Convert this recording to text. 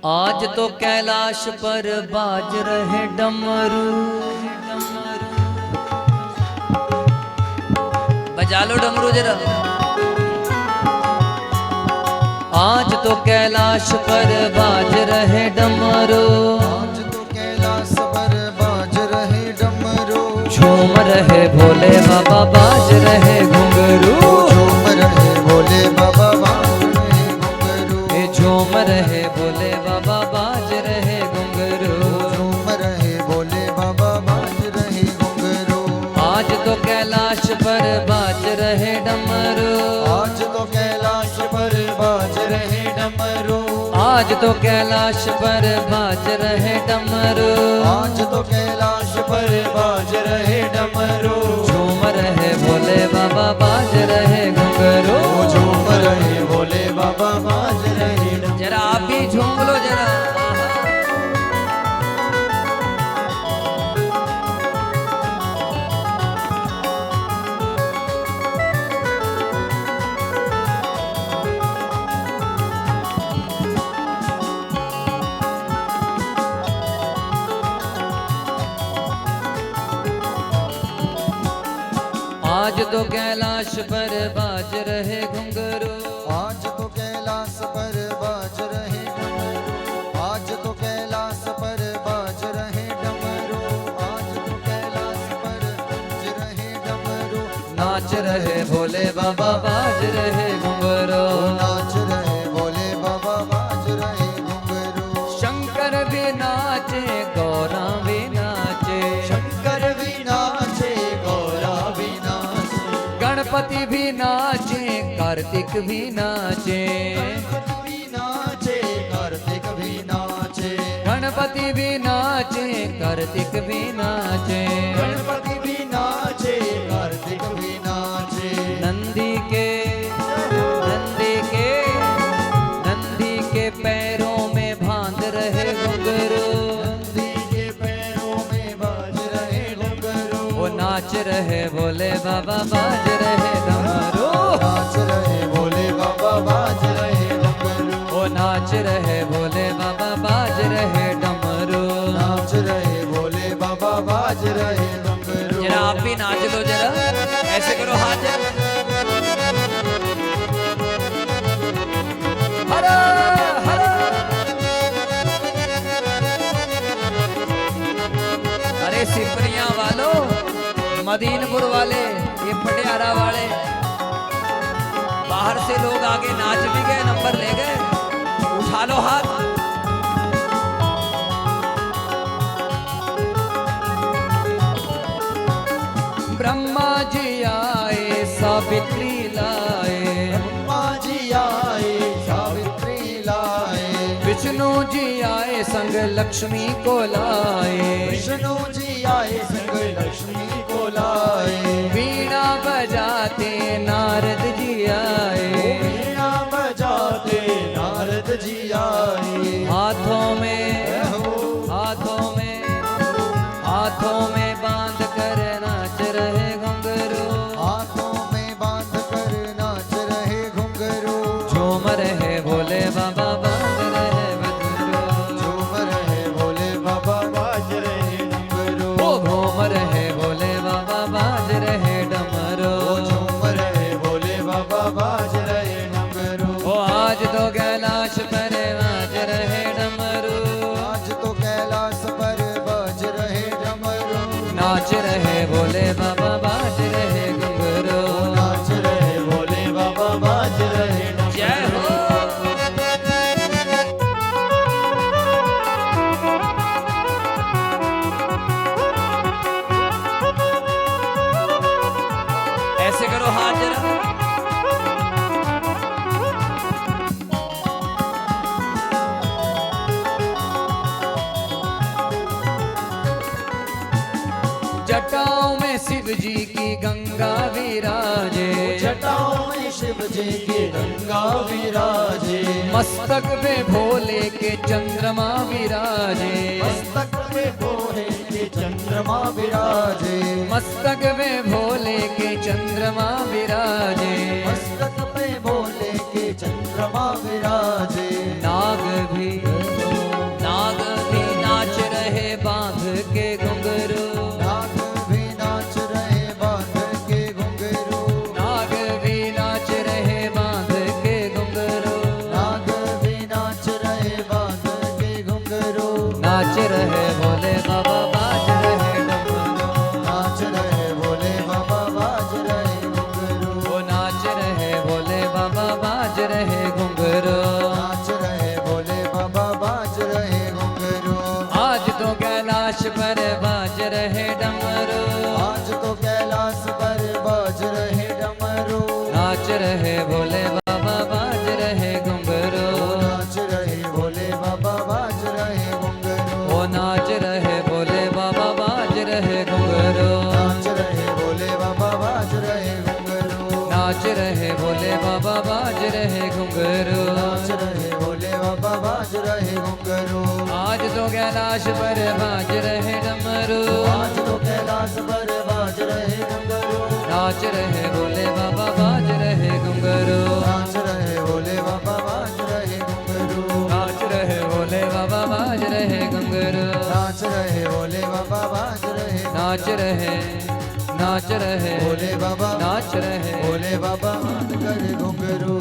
आज तो कैलाश पर बाज रहे डमरू, बजा लो डमरू जरा। आज तो कैलाश पर बाज रहे डमरू, आज तो कैलाश पर बाज रहे डमरू। झूम रहे भोले बाबा बाज रहे घुंघरू, झूम रहे भोले बाबा बाज रहे घुंघरू। झूम रहे भोले बाबा बाज रहे घुंघरू, झूम रहे भोले बाबा बाज रहे घुंघरू। आज तो कैलाश पर बाज रहे डमरू, आज तो कैलाश पर बाज रहे डमरू। आज तो कैलाश पर बाज रहे डमरू, आज तो कैलाश पर बाज रहे डमरू। झूम रहे भोले बाबा बाज रहे घुंघरू, झूम रहे भोले बाबा बाज रहे डमरू। जरा आप भी झूम लो जरा। आज तो कैलाश पर बाज रहे घुंघरू, आज तो कैलाश पर बाज रहे डमरू। आज तो कैलाश पर बाज रहे डमरू। आज तो कैलाश पर बाज रहे डमरू। नाच रहे भोले बाबा बाज रहे घुंघरू, नाच रहे भोले बाबा बाज रहे घुंघरू। शंकर भी नाचे गौरा भी नाचे, शंकर भी नाचे गौरा भी नाचे। गणपति भी नाचे कार्तिक भी नाचे, गणपति भी नाचे कार्तिक भी नाचे। गणपति भी नाचे कार्तिक भी नाचे, गणपति भी नाचे कार्तिक भी नाचे। नंदी के पैरों में बांध रहे घुंघरू, नंदी के पैरों में बाज रहे घुंघरू। वो नाच रहे भोले बाबा बाज रहे डमरू, नाच रहे भोले बाबा बाज रहे डमरू। वो नाच रहे भोले बाबा बाज रहे डमरू। नाच रहे भोले बाबा बाज रहे डमरू। जरा आप भी नाच लो जरा, ऐसे करो हाथ जरा। हरा हरा अरे सिपरिया वालों, मदीनपुर वाले, ये पटियाला वाले, बाहर से लोग आगे नाच भी गए, नंबर ले गए, उठा लो हाथ। ब्रह्मा जी आए सावित्री लाए, ब्रह्मा जी आए सावित्री लाए। विष्णु जी आए संग लक्ष्मी को लाए, विष्णु जी आए संग लक्ष्मी को लाए। वीणा बजाते नारद जी आए, वीणा बजाते नारद जी आए। हाथों में बांध कर नाच रहे घुंघरू, हाथों में बांध कर नाच रहे घुंघरू। झूम रहे भोले बाबा बाज रहे घुंघरू, झूम रहे भोले बाबा बाज रहे डमरू। वो घूम रहे भोले बाबा बाज रहे डमरू। झूम रहे भोले बाबा बाज रहे डमरू। वो आज तो कैलाश पर बाज रहे डमरू, आज तो कैलाश पर बाज रहे डमरू। नाच रहे भोले बाबा बाज रहे घुंघरू। नाच रहे भोले बाबा बाज रहे डमरू। जय हो। ऐसे करो हाथ जरा। जटाओं में शिव जी की गंगा विराजे, जटाओं में शिव जी की गंगा विराजे। मस्तक पे भोले के चंद्रमा विराजे, मस्तक में भोले के चंद्रमा विराजे। मस्तक पे भोले के चंद्रमा विराजे, मस्तक पे भोले के चंद्रमा विराजे। नाग भी रहे बांध के घुंघरू, नाच रहे भोले बाबा बाज रहे डमरू, नाच रहे भोले बाबा बाज रहे घुंघरू, वो नाच रहे भोले बाबा बाज रहे घुंघरू। नाच रहे भोले बाबा बाज रहे घुंघरू। आज तो कैलाश पर बाज रहे डमरू, आज तो कैलाश पर बाज रहे डमरू, नाच रहे भोले बाबा बाज रहे घुंघरू, नाच रहे भोले बाबा बाज रहे घुंघरू, वो नाच रहे भोले बाबा बाज रहे घुंघरू, नाच रहे भोले बाबा बाज रहे घुंघरू, नाच रहे भोले बाबा बाज रहे घुंघरू। नाच रहे भोले बाबा बाज रहे घुंघरू। आज तो कैलाश पर बाज रहे डमरू, आज तो कैलाश पर बाज रहे घुंघरू, नाच रहे भोले बाबा बाज रहे घुंघरू, नाच रहे भोले बाबा बाज रहे घुंघरू, नाच रहे भोले बाबा बाज रहे घुंघरू, नाच रहे भोले बाबा बाज रहे, नाच रहे नाच रहे भोले बाबा नाच रहे भोले बाबा बांध कर घुंघरू।